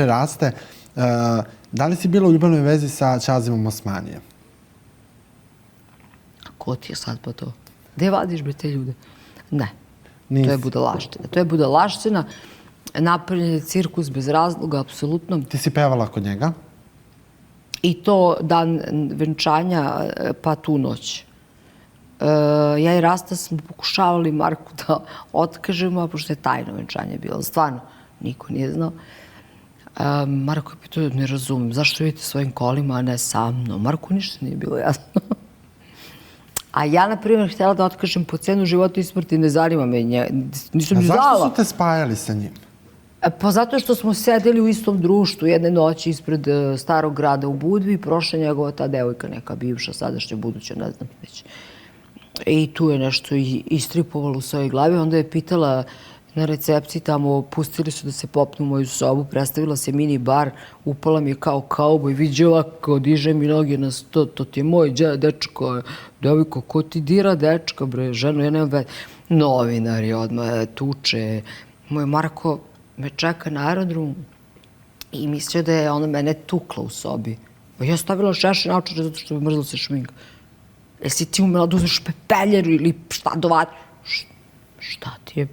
raste. Da li si bila u ljubavnoj vezi sa Ćazimom Osmanijem? Ko ti je sad pa to? Gde vadiš bre te ljude? Ne. Nisi. To je budalaština. To je budalaština. Napravljen je cirkus bez razloga, apsolutno. Ti si pevala kod njega? I to dan venčanja, pa tu noć. Ja i Rasta smo pokušavali Marku da otkažemo, pošto je tajno venčanje bilo. Stvarno, niko nije znao. Marko je pitao, ne razumem, zašto idete svojim kolima, a ne sa mnom? Marku ništa nije bilo jasno. A ja, na primjer, htjela da otkažem po cenu života i smrti, ne zanima me nje. Nisam ni znala. Zašto su te spajali sa njim? Pa zato što smo sedeli u istom društvu jedne noći ispred starog grada u Budvi i prošla njegova ta devojka, neka bivša, sadašnja, buduća, ne znam već. I tu je nešto istripovalo u svojoj glavi. Onda je pitala na recepciji tamo, pustili su da se popnu u moju sobu, predstavila se mini bar, upala mi je kao kauboj, viđe ovako, diže mi noge na sto, to ti je moj dečko, devojko, ko ti dira dečka, bre, ženo, ja nemam već. Novinari odmah tuče. Moj Marko me čeka na aerodromu i mislio da je ona mene tukla u sobi. Pa ja stavila šešir naočare zato što bi mrzla se šminka. Jesi ti umela da uzmeš pepeljeru ili šta dovati? Šta ti je?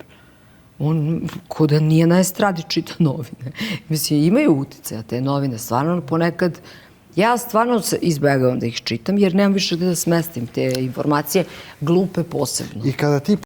On ko da nije na estradi čita novine. Mislim, imaju uticaja te novine. Stvarno ponekad, ja stvarno izbegavam da ih čitam jer nemam više gde da smestim te informacije, glupe posebno. I kada ti